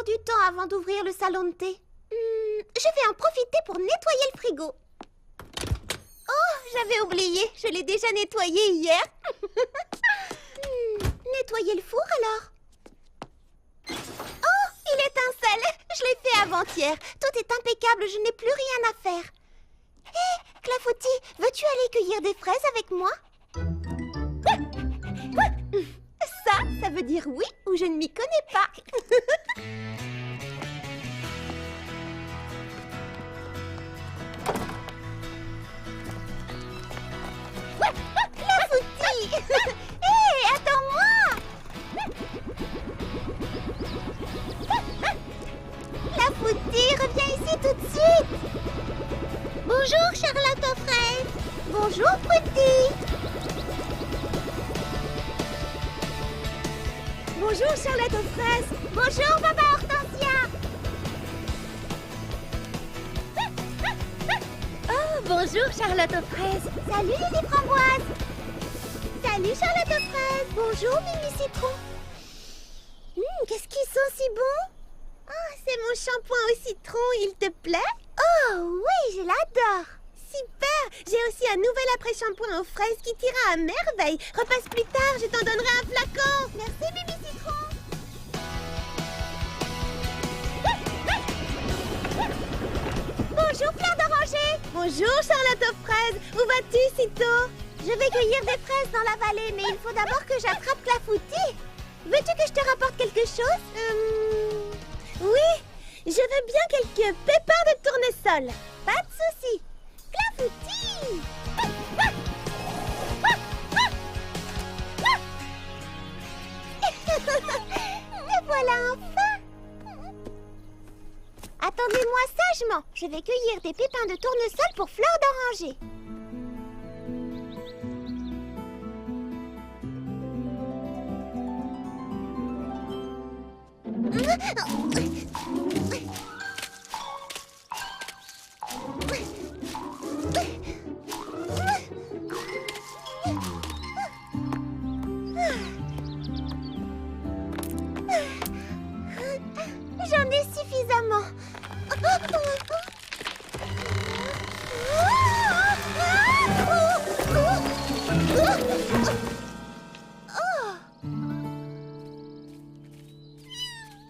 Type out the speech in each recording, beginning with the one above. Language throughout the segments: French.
encore du temps avant d'ouvrir le salon de thé. Je vais en profiter pour nettoyer le frigo. Oh, j'avais oublié. Je l'ai déjà nettoyé hier. Nettoyer le four alors? Oh, il étincelle. Je l'ai fait avant-hier. Tout est impeccable. Je n'ai plus rien à faire. Hé, Clafoutis, veux-tu aller cueillir des fraises avec moi? Ça veut dire oui ou je ne m'y connais pas. Clafoutis! Hé, attends-moi! Clafoutis, reviens ici tout de suite! Bonjour, Charlotte aux fraises! Bonjour, Prudy! Bonjour, Charlotte aux fraises! Bonjour, Papa Hortensia! Oh, bonjour, Charlotte aux fraises! Salut, Lily Framboise! Salut, Charlotte aux fraises! Bonjour, Mimi Citron! Qu'est-ce qui sent si bon? Oh, c'est mon shampoing au citron, il te plaît? Oh, oui, je l'adore! Super! J'ai aussi un nouvel après-shampoing aux fraises qui t'ira à merveille. Repasse plus tard, je t'en donnerai un flacon. Merci, Mimi Citron. Bonjour, Fleur d'Oranger. Bonjour, Charlotte aux fraises. Où vas-tu si tôt? Je vais cueillir des fraises dans la vallée, mais il faut d'abord que j'attrape Clafoutis. Veux-tu que je te rapporte quelque chose? Oui, je veux bien quelques pépins de tournesol. Pas de souci. Clafoutis! Me voilà enfin! Attendez-moi sagement. Je vais cueillir des pépins de tournesol pour Fleur d'Oranger. J'en ai suffisamment.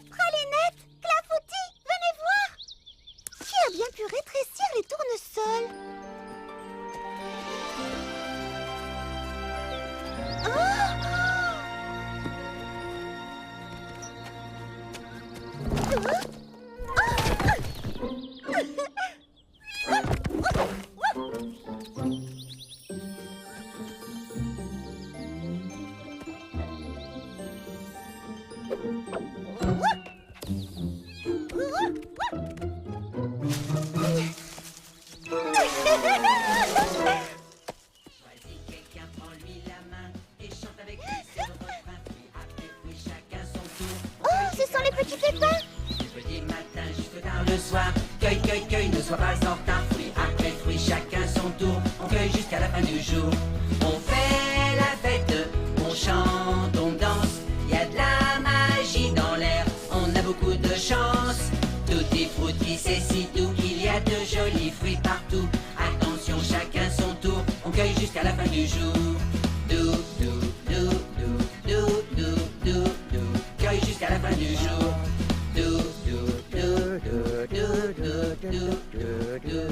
Pralinette, Clafoutis, venez voir. Qui a bien pu rétrécir les tournesols? Oh, ce sont les petits pépins. Du petit matin jusqu'au tard le soir. Cueille, cueille, cueille, ne sois pas en retard. Fruit après fruit, chacun son tour. On cueille jusqu'à la fin du jour. On fait la fête, on chante, on danse. Y a de la magie dans l'air, on a beaucoup de chance. Tutti frutti, c'est si doux qu'il y a de jolis fruits partout. Attention, chacun son tour. On cueille jusqu'à la fin du jour. Dou, dou, dou, dou, dou, dou, dou, dou. Cueille jusqu'à la fin du jour. Dou, dou, dou, dou, dou, dou, dou, dou, dou.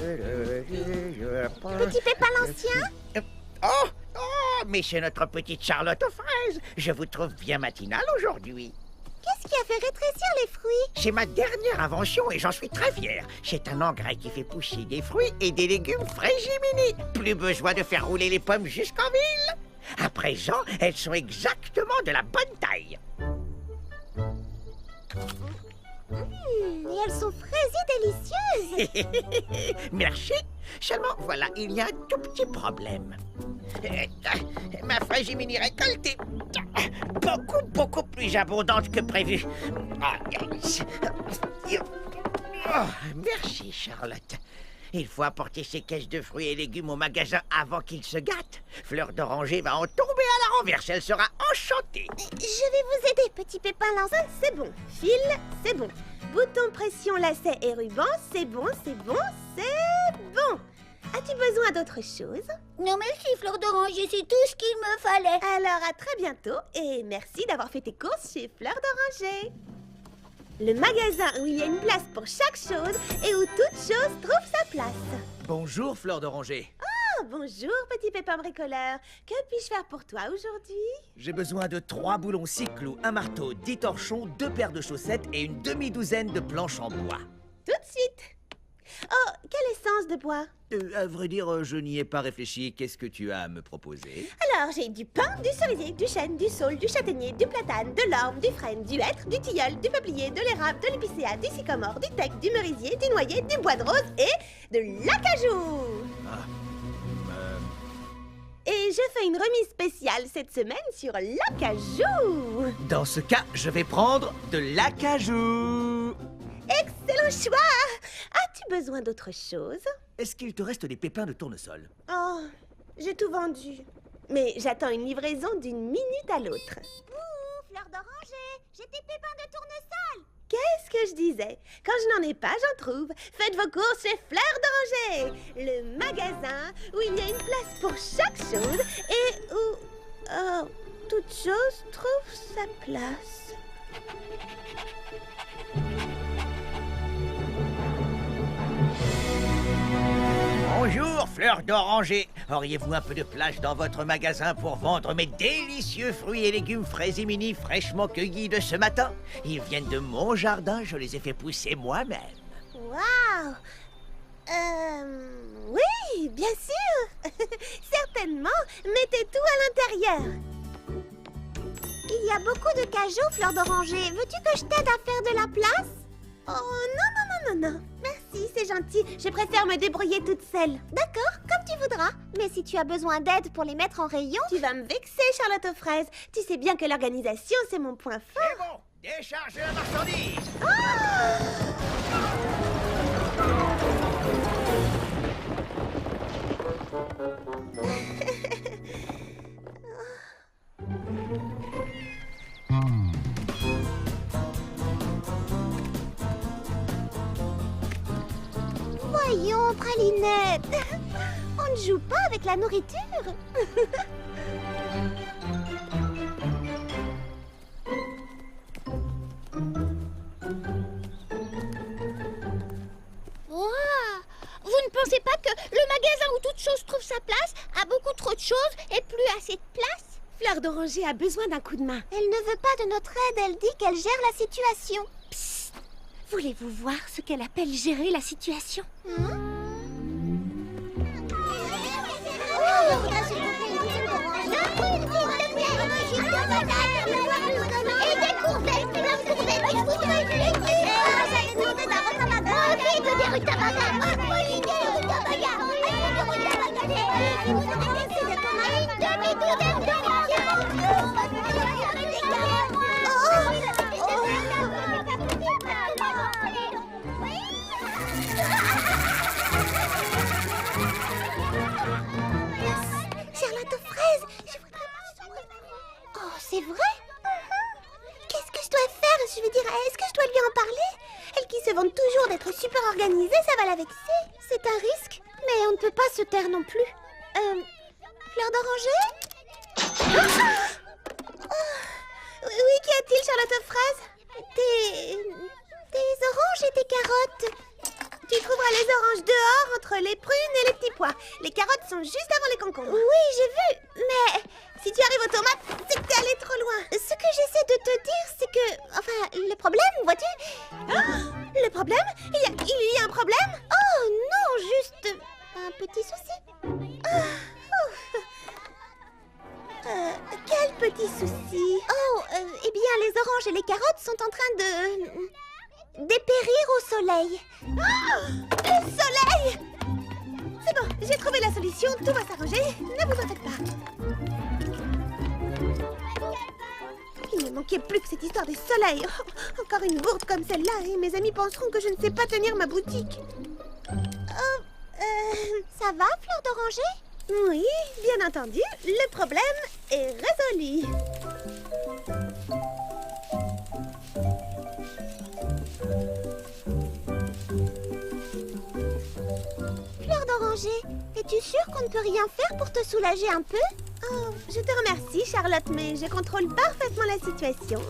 Petit pépin l'ancien. Oh, oh, mais c'est notre petite Charlotte aux fraises. Je vous trouve bien matinale aujourd'hui. Qu'est-ce qui a fait rétrécir les fruits? C'est ma dernière invention et j'en suis très fier. C'est un engrais qui fait pousser des fruits et des légumes frais Jiminy. Plus besoin de faire rouler les pommes jusqu'en ville. À présent, elles sont exactement de la bonne taille. Et elles sont fraisies délicieuses. Merci. Seulement, voilà, il y a un tout petit problème. Ma fraise Jiminy récoltée, beaucoup plus abondante que prévu. Oh, merci, Charlotte. Il faut apporter ces caisses de fruits et légumes au magasin avant qu'ils se gâtent. Fleur d'Oranger va en tomber à la renverse. Elle sera enchantée. Je vais vous aider, petit pépin l'ancien. C'est bon. File, c'est bon. Bouton, pression, lacet et ruban, c'est bon, c'est bon, c'est bon. As-tu besoin d'autre chose? Non merci, Fleur d'Oranger, c'est tout ce qu'il me fallait. Alors à très bientôt et merci d'avoir fait tes courses chez Fleur d'Oranger. Le magasin où il y a une place pour chaque chose et où toute chose trouve sa place. Bonjour, Fleur d'Oranger. Oh, bonjour, petit pépin bricoleur. Que puis-je faire pour toi aujourd'hui? J'ai besoin de 3 boulons cyclous, un marteau, 10 torchons, 2 paires de chaussettes et une demi-douzaine de planches en bois. Tout de suite. Oh, quelle essence de bois? À vrai dire, je n'y ai pas réfléchi. Qu'est-ce que tu as à me proposer? Alors, j'ai du pin, du cerisier, du chêne, du saule, du châtaignier, du platane, de l'orme, du frêne, du hêtre, du tilleul, du peuplier, de l'érable, de l'épicéa, du sycomore, du teck, du merisier, du noyer, du bois de rose et de l'acajou. Et je fais une remise spéciale cette semaine sur l'acajou. Dans ce cas, je vais prendre de l'acajou. Excellent choix. As-tu besoin d'autre chose? Est-ce qu'il te reste des pépins de tournesol? Oh, j'ai tout vendu. Mais j'attends une livraison d'une minute à l'autre. Ouh, Fleur d'Oranger, j'ai tes pépins de tournesol. Qu'est-ce que je disais? Quand je n'en ai pas, j'en trouve. Faites vos courses chez Fleur d'Oranger, le magasin où il y a une place pour chaque chose et où toute chose trouve sa place. Bonjour, Fleur d'Oranger. Auriez-vous un peu de place dans votre magasin pour vendre mes délicieux fruits et légumes frais et mini fraîchement cueillis de ce matin? Ils viennent de mon jardin, je les ai fait pousser moi-même. Waouh! Oui, bien sûr. Certainement. Mettez tout à l'intérieur. Il y a beaucoup de cajou, Fleur d'Oranger. Veux-tu que je t'aide à faire de la place? Oh, non. Merci, c'est gentil. Je préfère me débrouiller toute seule. D'accord, comme tu voudras. Mais si tu as besoin d'aide pour les mettre en rayon... Tu vas me vexer, Charlotte aux fraises. Tu sais bien que l'organisation, c'est mon point fort. C'est bon, déchargez la marchandise. Voyons, Pralinette. On ne joue pas avec la nourriture. Vous ne pensez pas que le magasin où toute chose trouve sa place a beaucoup trop de choses et plus assez de place? Fleur d'Oranger a besoin d'un coup de main. Elle ne veut pas de notre aide, elle dit qu'elle gère la situation. Psst. Voulez-vous voir ce qu'elle appelle gérer la situation? Charlotte aux fraises, je voudrais... Oh, c'est vrai? Qu'est-ce que je dois faire? Je veux dire, est-ce que je dois lui en parler? Elle qui se vante toujours d'être super organisée, ça va la vexer. C'est un risque, mais on ne peut pas se taire non plus. Fleur d'Oranger? Oui, qu'y a-t-il, Charlotte aux fraises? Des oranges et des carottes. Tu trouveras les oranges dehors, entre les prunes et les petits pois. Les carottes sont juste avant les concombres. Oui, j'ai vu, mais... Si tu arrives aux tomates, c'est que t'es allé trop loin. Ce que j'essaie de te dire, c'est que... Enfin, le problème, vois-tu? Le problème? Il y a un problème? Oh non, juste un petit souci. Quel petit souci? Oh, eh bien, les oranges et les carottes sont en train de... dépérir au soleil. Le soleil! C'est bon, j'ai trouvé la solution, tout va s'arranger, ne vous en faites pas. Il ne manquait plus que cette histoire des soleils. Oh, encore une bourde comme celle-là et mes amis penseront que je ne sais pas tenir ma boutique. Ça va, Fleur d'Oranger? Oui, bien entendu, le problème est résolu. Fleur d'oranger, es-tu sûre qu'on ne peut rien faire pour te soulager un peu? Oh, je te remercie, Charlotte, mais je contrôle parfaitement la situation.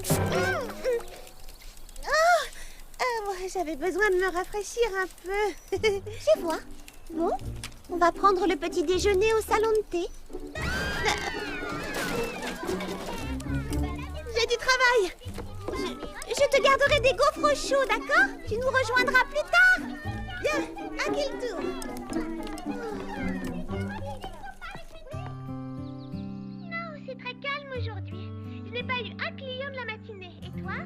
J'avais besoin de me rafraîchir un peu. Je vois. Bon, on va prendre le petit déjeuner au salon de thé. J'ai du travail. Je te garderai des gaufres chauds, d'accord? Tu nous rejoindras plus tard. Bien, à quel tour? Non, c'est très calme aujourd'hui. Je n'ai pas eu un client de la matinée. Et toi?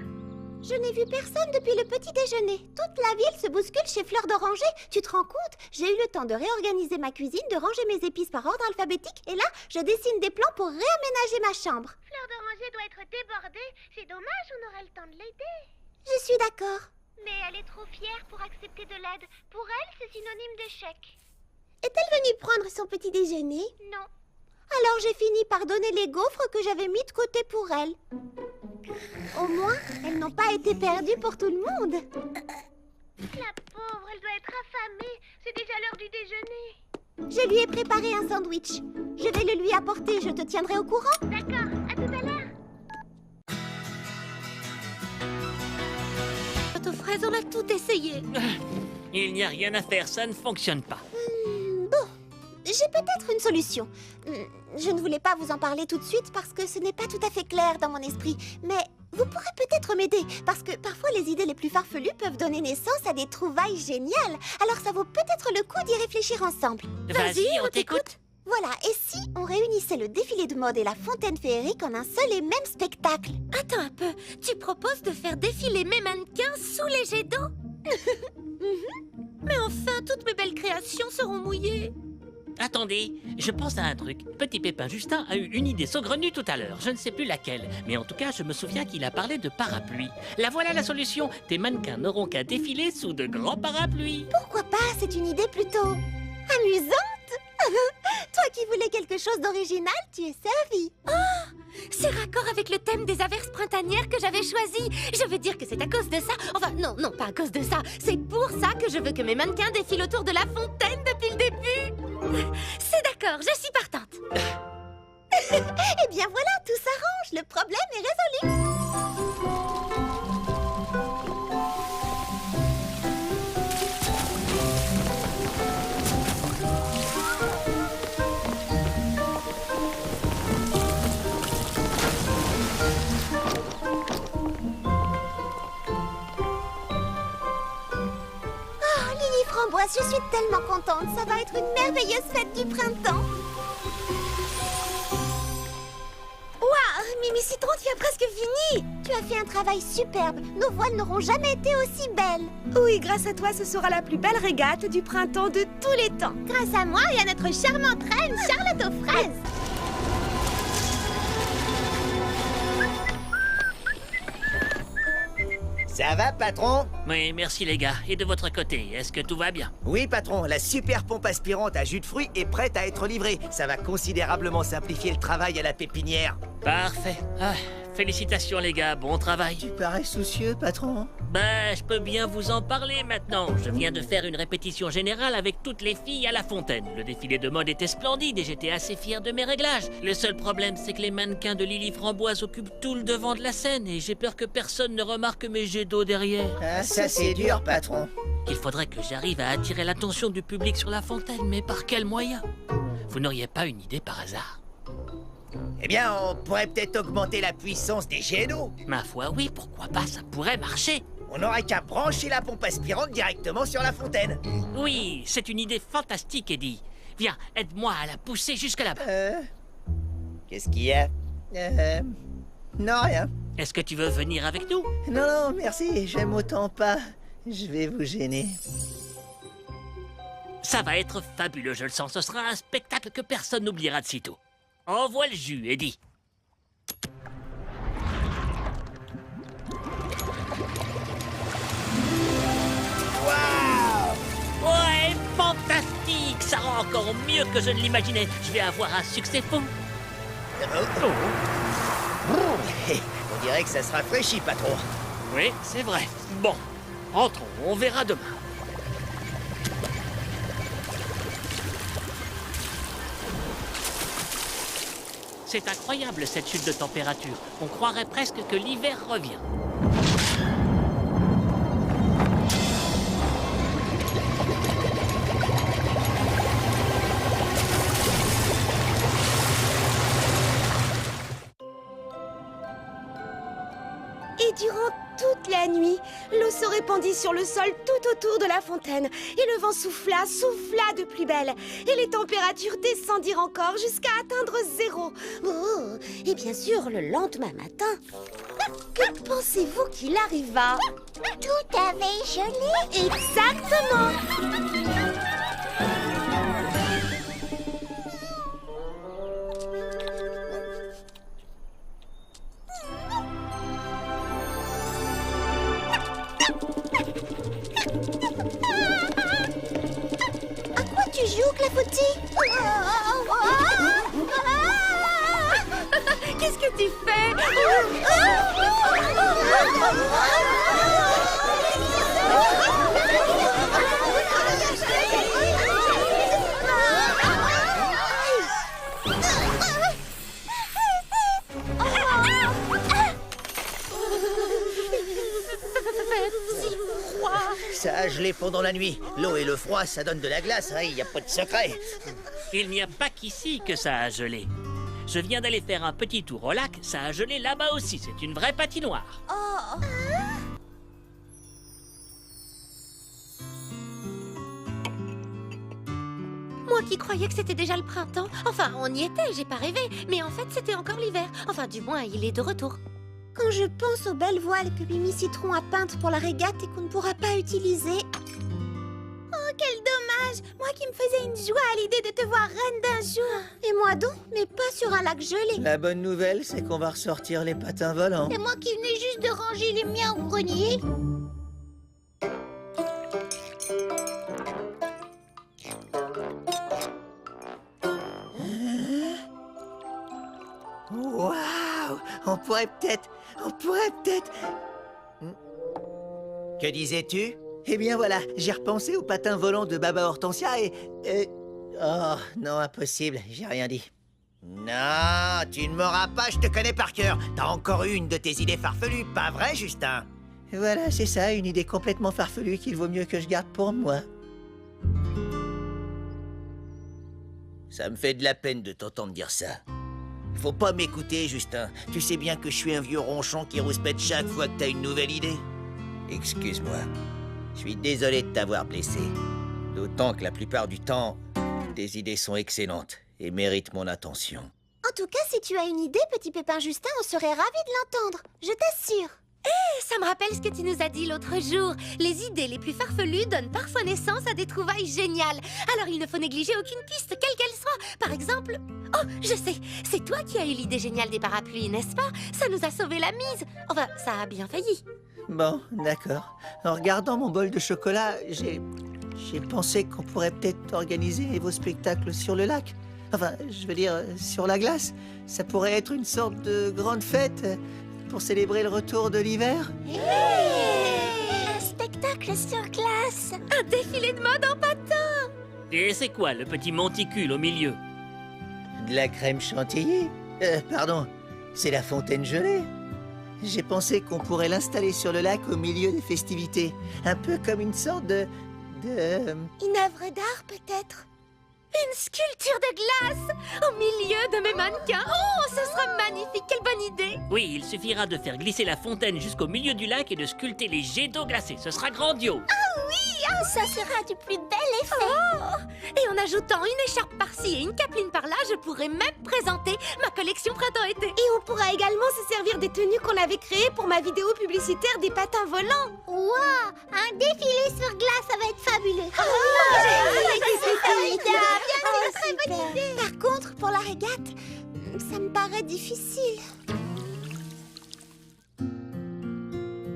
Je n'ai vu personne depuis le petit déjeuner. Toute la ville se bouscule chez Fleur d'oranger. Tu te rends compte? J'ai eu le temps de réorganiser ma cuisine, de ranger mes épices par ordre alphabétique. Et là, je dessine des plans pour réaménager ma chambre. Fleur d'oranger doit être débordée. C'est dommage, on aura le temps de l'aider. Je suis d'accord. Mais elle est trop fière pour accepter de l'aide. Pour elle, c'est synonyme d'échec. Est-elle venue prendre son petit déjeuner? Non. Alors j'ai fini par donner les gaufres que j'avais mis de côté pour elle. Au moins, elles n'ont pas été perdues pour tout le monde. La pauvre, elle doit être affamée. C'est déjà l'heure du déjeuner. Je lui ai préparé un sandwich. Je vais le lui apporter, je te tiendrai au courant. D'accord, à tout à l'heure. Pâte aux fraises, on a tout essayé. Il n'y a rien à faire, ça ne fonctionne pas. Bon, j'ai peut-être une solution. Je ne voulais pas vous en parler tout de suite parce que ce n'est pas tout à fait clair dans mon esprit. Mais vous pourrez peut-être m'aider parce que parfois les idées les plus farfelues peuvent donner naissance à des trouvailles géniales. Alors ça vaut peut-être le coup d'y réfléchir ensemble. Vas-y, on t'écoute. Voilà, et si on réunissait le défilé de mode et la fontaine féerique en un seul et même spectacle? Attends un peu, tu proposes de faire défiler mes mannequins sous les jets d'eau? Mais enfin, toutes mes belles créations seront mouillées. Attendez, je pense à un truc. Petit Pépin Justin a eu une idée saugrenue tout à l'heure. Je ne sais plus laquelle, mais en tout cas, je me souviens qu'il a parlé de parapluie. La voilà la solution. Tes mannequins n'auront qu'à défiler sous de grands parapluies. Pourquoi pas? C'est une idée plutôt amusante. Toi qui voulais quelque chose d'original, tu es servi. C'est raccord avec le thème des averses printanières que j'avais choisi. Je veux dire que c'est à cause de ça. Enfin, non, pas à cause de ça. C'est pour ça que je veux que mes mannequins défilent autour de la fontaine depuis le début. C'est d'accord, je suis partante. Eh bien voilà, tout s'arrange. Le problème est résolu. Framboise, je suis tellement contente. Ça va être une merveilleuse fête du printemps. Waouh, Mimi Citron, tu as presque fini. Tu as fait un travail superbe. Nos voiles n'auront jamais été aussi belles. Oui, grâce à toi, ce sera la plus belle régate du printemps de tous les temps. Grâce à moi et à notre charmante reine, Charlotte aux fraises. Ça va, patron? Oui, merci les gars. Et de votre côté, est-ce que tout va bien? Oui, patron, la super pompe aspirante à jus de fruits est prête à être livrée. Ça va considérablement simplifier le travail à la pépinière. Parfait. Félicitations les gars, bon travail. Tu parais soucieux, patron. Je peux bien vous en parler maintenant. Je viens de faire une répétition générale avec toutes les filles à la fontaine. Le défilé de mode était splendide et j'étais assez fier de mes réglages. Le seul problème, c'est que les mannequins de Lily Framboise occupent tout le devant de la scène et j'ai peur que personne ne remarque mes jets d'eau derrière. Ah, ça c'est dur, patron. Il faudrait que j'arrive à attirer l'attention du public sur la fontaine, mais par quel moyen? Vous n'auriez pas une idée par hasard? Eh bien, on pourrait peut-être augmenter la puissance des jets d'eau. Ma foi, oui, pourquoi pas, ça pourrait marcher. On n'aurait qu'à brancher la pompe aspirante directement sur la fontaine. Oui, c'est une idée fantastique, Eddie. Viens, aide-moi à la pousser jusque là-bas. Qu'est-ce qu'il y a? Non, rien. Est-ce que tu veux venir avec nous? Non, merci, j'aime autant pas. Je vais vous gêner. Ça va être fabuleux, je le sens. Ce sera un spectacle que personne n'oubliera de sitôt. Envoie le jus, Eddie. Waouh! Ouais, fantastique! Ça rend encore mieux que je ne l'imaginais. Je vais avoir un succès fou. On dirait que ça se rafraîchit, patron. Oui, c'est vrai. Bon, entrons, on verra demain. C'est incroyable cette chute de température. On croirait presque que l'hiver revient. Et durant toute la nuit, l'eau se répandit sur le sol tout autour de la fontaine. Et le vent souffla de plus belle. Et les températures descendirent encore jusqu'à atteindre 0. Oh, et bien sûr, le lendemain matin, Que pensez-vous qu'il arriva? tout avait gelé. Exactement! À quoi tu joues, Clafoutis? Qu'est-ce que tu fais? Ça a gelé pendant la nuit. L'eau et le froid, ça donne de la glace, hein, y a pas de secret. Il n'y a pas qu'ici que ça a gelé. Je viens d'aller faire un petit tour au lac, ça a gelé là-bas aussi, c'est une vraie patinoire. Moi qui croyais que c'était déjà le printemps. Enfin, on y était, j'ai pas rêvé. Mais en fait, c'était encore l'hiver. Enfin, du moins, il est de retour. Quand je pense aux belles voiles que Mimi Citron a peintes pour la régate et qu'on ne pourra pas utiliser... Oh, quel dommage! Moi qui me faisais une joie à l'idée de te voir reine d'un jour. Et moi donc, mais pas sur un lac gelé. La bonne nouvelle, c'est qu'on va ressortir les patins volants. Et moi qui venais juste de ranger les miens au grenier. Waouh! On pourrait peut-être... Que disais-tu? Eh bien voilà, j'ai repensé aux patins volants de Baba Hortensia et... Oh, non, impossible, j'ai rien dit. Non, tu ne m'auras pas, je te connais par cœur. T'as encore eu une de tes idées farfelues, pas vrai, Justin? Voilà, c'est ça, une idée complètement farfelue qu'il vaut mieux que je garde pour moi. Ça me fait de la peine de t'entendre dire ça. Faut pas m'écouter, Justin. Tu sais bien que je suis un vieux ronchon qui rouspète chaque fois que t'as une nouvelle idée. Excuse-moi. Je suis désolé de t'avoir blessé. D'autant que la plupart du temps, tes idées sont excellentes et méritent mon attention. En tout cas, si tu as une idée, petit pépin Justin, on serait ravis de l'entendre. Je t'assure. Ça me rappelle ce que tu nous as dit l'autre jour. Les idées les plus farfelues donnent parfois naissance à des trouvailles géniales. Alors il ne faut négliger aucune piste, quelle qu'elle soit. Par exemple... Oh, je sais, c'est toi qui as eu l'idée géniale des parapluies, n'est-ce pas? Ça nous a sauvé la mise. Enfin, ça a bien failli. Bon, d'accord. En regardant mon bol de chocolat, j'ai pensé qu'on pourrait peut-être organiser vos spectacles sur le lac. Enfin, je veux dire, sur la glace. Ça pourrait être une sorte de grande fête pour célébrer le retour de l'hiver. Un spectacle sur glace. Un défilé de mode en patin. Et c'est quoi le petit monticule au milieu? De la crème chantilly? Pardon, c'est la fontaine gelée. J'ai pensé qu'on pourrait l'installer sur le lac au milieu des festivités. Un peu comme une sorte de... Une œuvre d'art, peut-être? Une sculpture de glace au milieu de mes mannequins. Oh, ce sera magnifique, quelle bonne idée. Oui, il suffira de faire glisser la fontaine jusqu'au milieu du lac et de sculpter les jets d'eau glacée. Ce sera grandiose. Ça sera du plus bel effet. Oh, et en ajoutant une écharpe par-ci et une capeline par-là, je pourrais même présenter ma collection printemps-été. Et on pourra également se servir des tenues qu'on avait créées pour ma vidéo publicitaire des patins volants. Wow, un défilé sur glace, ça va être fabuleux. Oh, C'est une très bonne idée. Par contre, pour la régate, ça me paraît difficile.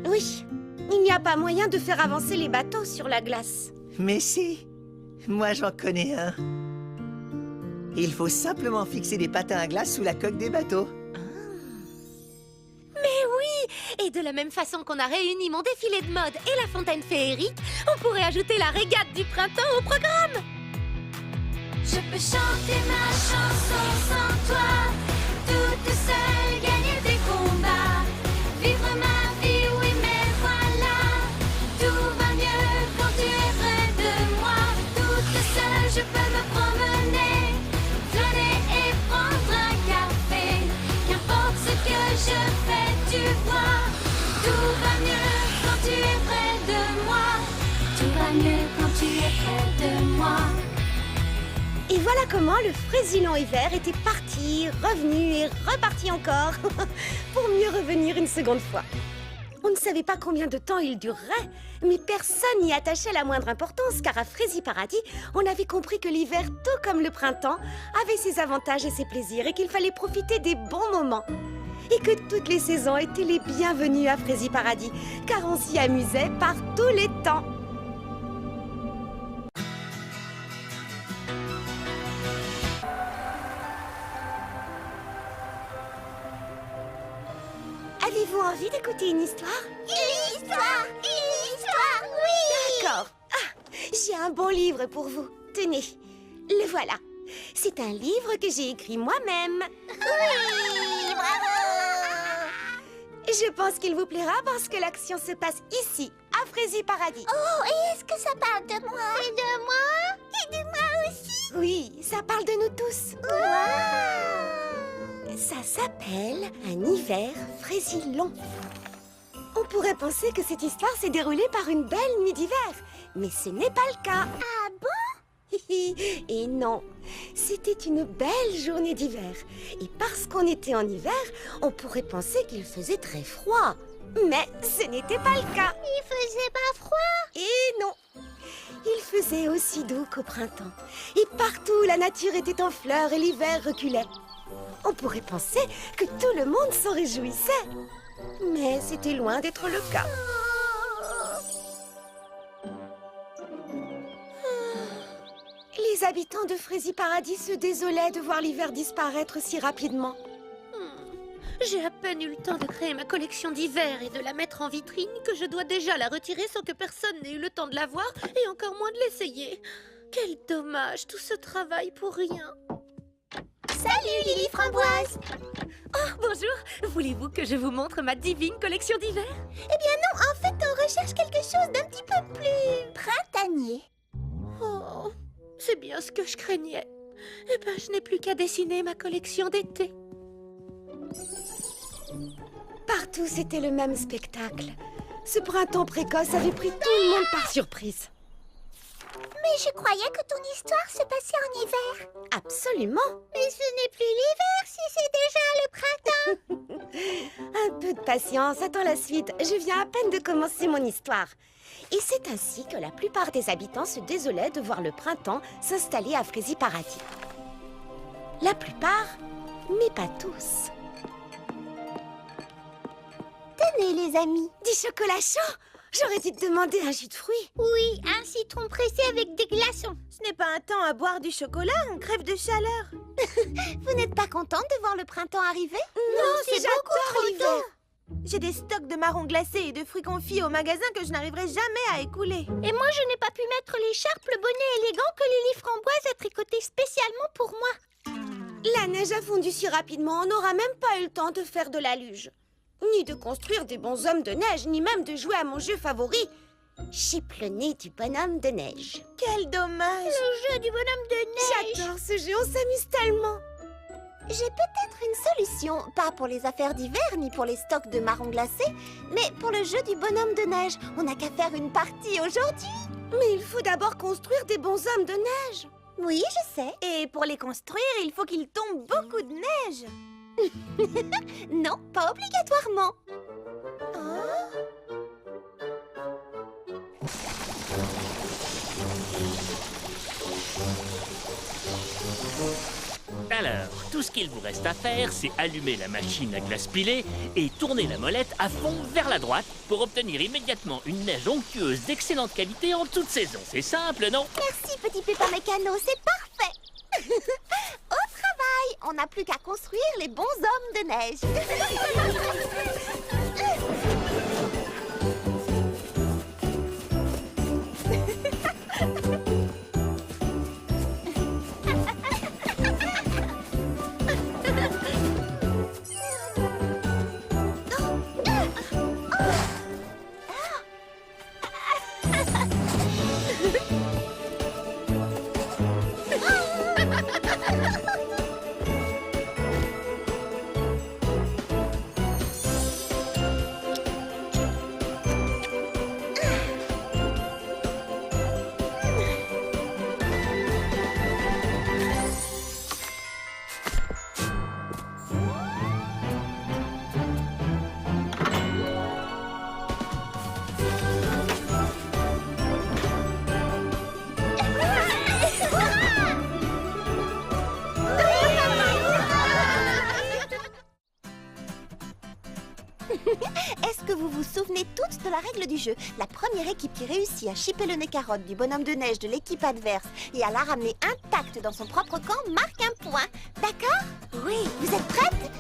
Oui, il n'y a pas moyen de faire avancer les bateaux sur la glace. Mais si, moi j'en connais un. Il faut simplement fixer des patins à glace sous la coque des bateaux. Mais oui! Et de la même façon qu'on a réuni mon défilé de mode et la fontaine féerique, on pourrait ajouter la régate du printemps au programme. Je peux chanter ma chanson sans toi. va mieux quand tu es près de moi. Et voilà comment le Frésilon hiver était parti, revenu et reparti encore, pour mieux revenir une seconde fois. On ne savait pas combien de temps il durerait, mais personne n'y attachait la moindre importance, car à Frézy Paradis, on avait compris que l'hiver, tout comme le printemps, avait ses avantages et ses plaisirs, et qu'il fallait profiter des bons moments. Et que toutes les saisons étaient les bienvenues à Frézy Paradis, car on s'y amusait par tous les temps. Avez-vous envie d'écouter une histoire? Une histoire! Oui! D'accord. Ah, j'ai un bon livre pour vous. Tenez, le voilà. C'est un livre que j'ai écrit moi-même. Oui! Bravo! Je pense qu'il vous plaira parce que l'action se passe ici, à Frézy Paradis. Oh, et est-ce que ça parle de moi? Et de moi? Et de moi aussi? Oui, ça parle de nous tous. Wow! Ça s'appelle Un hiver Frésilon. On pourrait penser que cette histoire s'est déroulée par une belle nuit d'hiver, mais ce n'est pas le cas. Ah bon? Et non, c'était une belle journée d'hiver. Et parce qu'on était en hiver, on pourrait penser qu'il faisait très froid. Mais ce n'était pas le cas. Il faisait pas froid? Et non, il faisait aussi doux qu'au printemps. Et partout, la nature était en fleurs et l'hiver reculait. On pourrait penser que tout le monde s'en réjouissait. Mais c'était loin d'être le cas. Les habitants de Frézy Paradis se désolaient de voir l'hiver disparaître si rapidement. J'ai à peine eu le temps de créer ma collection d'hiver et de la mettre en vitrine que je dois déjà la retirer sans que personne n'ait eu le temps de la voir et encore moins de l'essayer. Quel dommage, tout ce travail pour rien. Salut Lily Framboise! Oh, bonjour. Voulez-vous que je vous montre ma divine collection d'hiver? Eh bien non, en fait on recherche quelque chose d'un petit peu plus printanier. Oh, c'est bien ce que je craignais. Eh ben, je n'ai plus qu'à dessiner ma collection d'été. Partout, c'était le même spectacle. Ce printemps précoce avait pris tout le monde par surprise. Mais je croyais que ton histoire se passait en hiver. Absolument. Mais ce n'est plus l'hiver si c'est déjà le printemps. Un peu de patience, attends la suite. Je viens à peine de commencer mon histoire. Et c'est ainsi que la plupart des habitants se désolaient de voir le printemps s'installer à Frézy Paradis. La plupart, mais pas tous. Tenez les amis. Du chocolat chaud? J'aurais dû te demander un jus de fruits. Oui, un citron pressé avec des glaçons. Ce n'est pas un temps à boire du chocolat, on crève de chaleur. Vous n'êtes pas contente de voir le printemps arriver? Non, c'est beaucoup trop tôt. J'ai des stocks de marrons glacés et de fruits confits au magasin que je n'arriverai jamais à écouler. Et moi, je n'ai pas pu mettre l'écharpe, le bonnet élégant que Lily Framboise a tricoté spécialement pour moi. La neige a fondu si rapidement, on n'aura même pas eu le temps de faire de la luge. Ni de construire des bonshommes de neige, ni même de jouer à mon jeu favori, chipionner du bonhomme de neige. Quel dommage! Le jeu du bonhomme de neige. J'adore ce jeu, on s'amuse tellement. J'ai peut-être une solution, pas pour les affaires d'hiver ni pour les stocks de marrons glacés, mais pour le jeu du bonhomme de neige. On n'a qu'à faire une partie aujourd'hui. Mais il faut d'abord construire des bonshommes de neige. Oui, je sais. Et pour les construire, il faut qu'il tombe beaucoup de neige. Non, pas obligatoirement. Alors, tout ce qu'il vous reste à faire, c'est allumer la machine à glace pilée et tourner la molette à fond vers la droite pour obtenir immédiatement une neige onctueuse d'excellente qualité en toute saison. C'est simple, non? Merci, petit pépin mécano, c'est parfait. Au travail, on n'a plus qu'à construire les bonshommes de neige. souvenez toutes de la règle du jeu. La première équipe qui réussit à chipper le nez carotte du bonhomme de neige de l'équipe adverse et à la ramener intacte dans son propre camp marque un point. D'accord? Oui, vous êtes prêtes?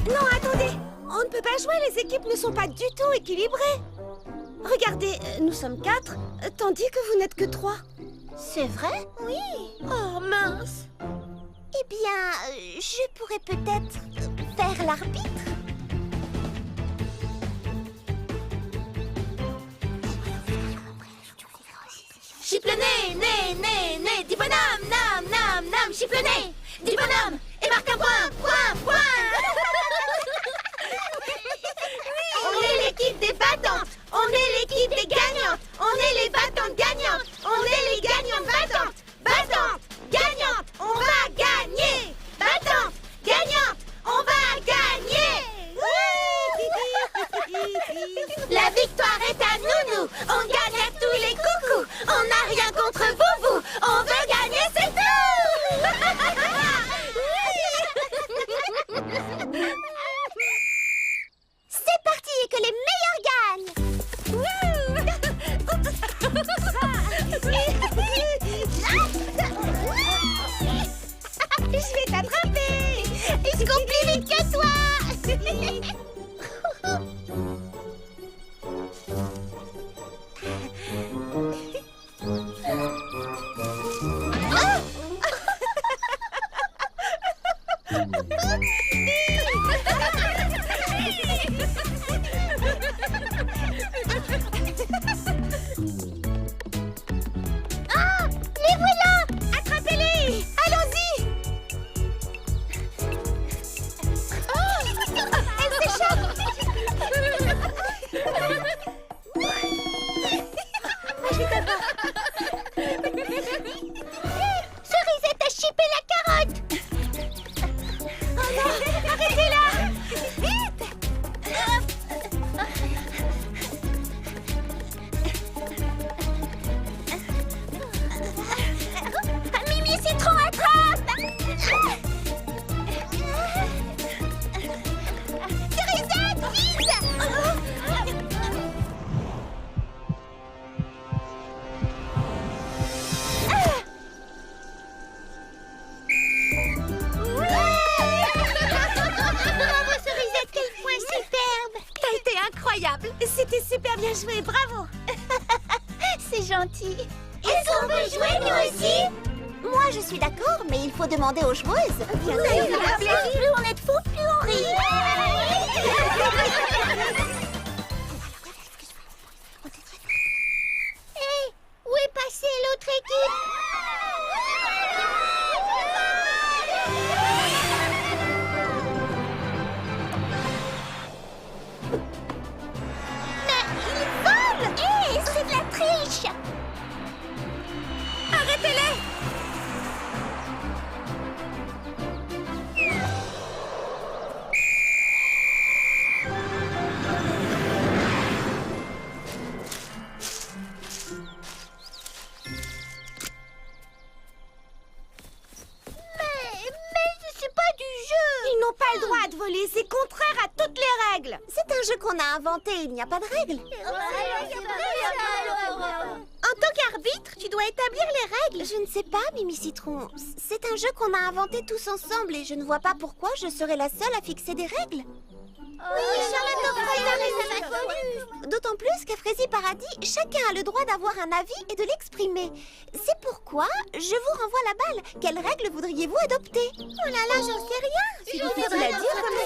Non, attendez! On ne peut pas jouer, les équipes ne sont pas du tout équilibrées. Regardez, nous sommes 4, tandis que vous n'êtes que 3. C'est vrai? Oui. Oh mince! Eh bien, je pourrais peut-être faire l'arbitre. Chipe le nez, dis bonhomme, nam, chipe le nez, dis bonhomme, et marque un point. On est l'équipe des battantes! On est l'équipe des gagnantes! On est les battantes gagnantes! On est les gagnantes battantes! Battantes gagnantes! On va gagner! Battantes gagnantes! On va gagner! La victoire est à nous! On gagne à tous les coucous! On n'a rien contre vous! On veut gagner, c'est tout! C'est parti et que les meilleurs gagnent. Je vais t'attraper! Je cours plus vite que toi! Les voilà. Attrapez-les! Allons-y! Elle s'échappe! Cerisette a chippé la carotte. Oh non! Arrêtez-la! Vite! Mimi Citron attrape. Cerisette, vite! Bravo Cerisette, quel point superbe. T'as été incroyable! C'était super bien joué, bravo! C'est gentil. Est-ce qu'on peut jouer, nous aussi? Moi, je suis d'accord, mais il faut demander aux joueuses. Bien sûr. Plus on est de fous, plus on rit. Hé, où est passée l'autre équipe? Mais ils volent! Hé, c'est de la triche! Arrêtez-les! Mais c'est pas du jeu! Ils n'ont pas le droit de voler, c'est contraire à toutes les règles! C'est un jeu qu'on a inventé, il n'y a pas de règles. En tant qu'arbitre, tu dois établir les règles! Je ne sais pas, Mimi Citron. C'est un jeu qu'on a inventé tous ensemble et je ne vois pas pourquoi je serais la seule à fixer des règles. Oui, Charlotte Fraise a raison. D'autant plus qu'à Frézy Paradis, chacun a le droit d'avoir un avis et de l'exprimer. C'est pourquoi je vous renvoie la balle. Quelles règles voudriez-vous adopter? Oh là là, j'en sais rien. C'est difficile à dire comme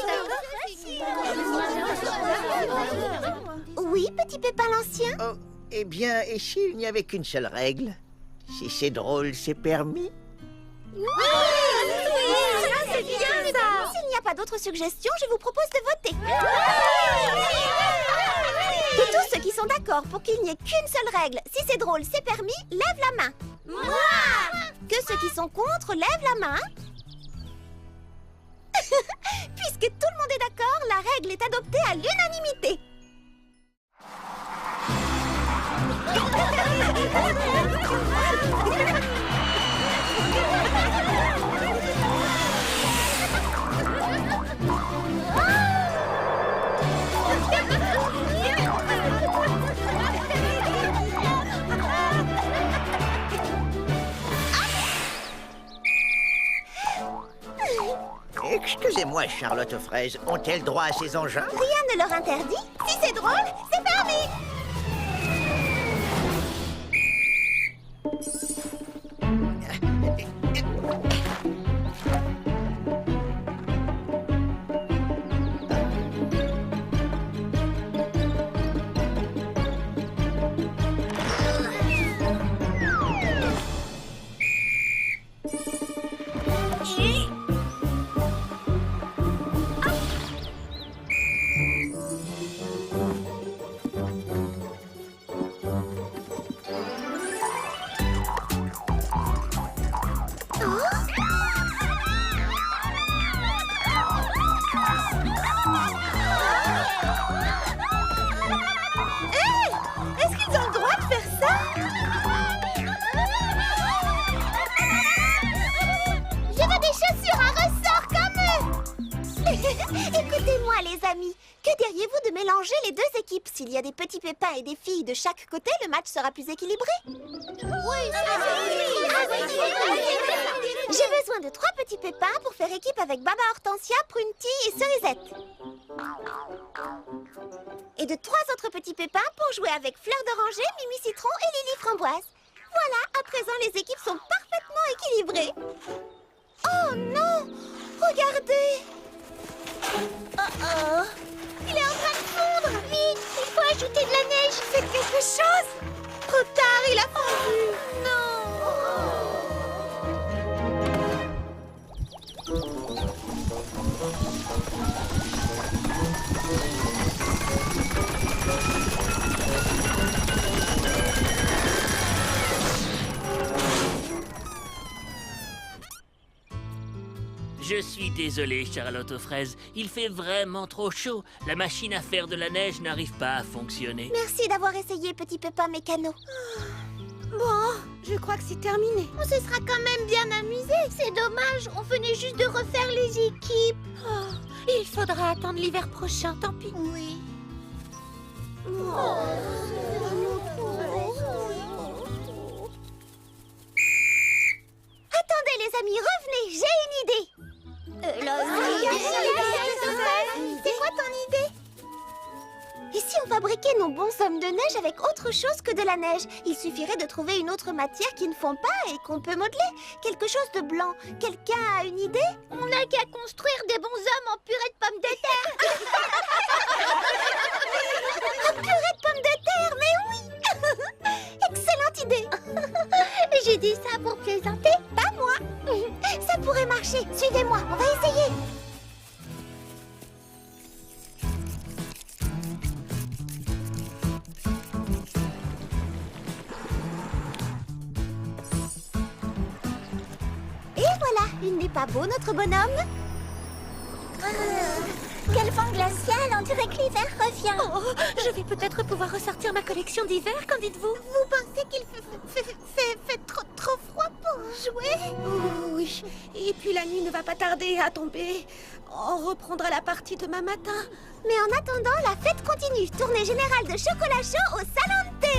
ça. Oui, petit Pépin l'Ancien. Oh, eh bien, et s'il n'y avait qu'une seule règle? Si c'est drôle, c'est permis? C'est bien ça! S'il n'y a pas d'autres suggestions, je vous propose de voter. De tous ceux qui sont d'accord pour qu'il n'y ait qu'une seule règle, si c'est drôle, c'est permis, lève la main. Moi! Que ceux qui sont contre lèvent la main. Puisque tout le monde est d'accord, la règle est adoptée à l'unanimité. Excusez-moi, Charlotte aux fraises, ont-elles droit à ces engins? Rien ne leur interdit. Si c'est drôle, c'est permis. Est-ce qu'ils ont le droit de faire ça? Je veux des chaussures à ressort comme eux. Écoutez-moi les amis, que diriez-vous de mélanger les deux équipes? S'il y a des petits pépins et des filles de chaque côté, le match sera plus équilibré. J'ai besoin de 3 petits pépins pour faire équipe avec Baba Hortensia, Prunty et Cerisette. Et de 3 autres petits pépins pour jouer avec Fleur d'Oranger, Mimi Citron et Lily Framboise. Voilà, à présent les équipes sont parfaitement équilibrées. Oh non! Regardez! Oh! Il est en train de fondre! Vite! Il faut ajouter de la neige! Faites quelque chose! Trop tard, il a fondu! Non! Je suis désolé, Charlotte aux fraises. Il fait vraiment trop chaud. La machine à faire de la neige n'arrive pas à fonctionner. Merci d'avoir essayé, petit pépin mécano. Bon, je crois que c'est terminé. On se sera quand même bien amusé. C'est dommage, on venait juste de refaire les équipes. Oh, il faudra attendre l'hiver prochain, tant pis. Oui. Attendez les amis, revenez, j'ai une idée. C'est quoi ton idée? Et si on fabriquait nos bonshommes de neige avec autre chose que de la neige? Il suffirait de trouver une autre matière qui ne fond pas et qu'on peut modeler. Quelque chose de blanc. Quelqu'un a une idée? On n'a qu'à construire des bonshommes en purée de pommes de terre. En purée de pommes de terre, mais oui. Excellente idée. J'ai dit ça pour plaisanter, pas moi. Ça pourrait marcher. Suivez-moi, on va essayer. Et voilà, il n'est pas beau notre bonhomme? Quel vent glacial, on dirait que l'hiver revient. Oh, je vais peut-être pouvoir ressortir ma collection d'hiver, qu'en dites-vous? Vous pensez qu'il fait trop froid pour jouer? Oh, oui, et puis la nuit ne va pas tarder à tomber. On reprendra la partie demain matin. Mais en attendant, la fête continue. Tournée générale de chocolat chaud au salon de thé.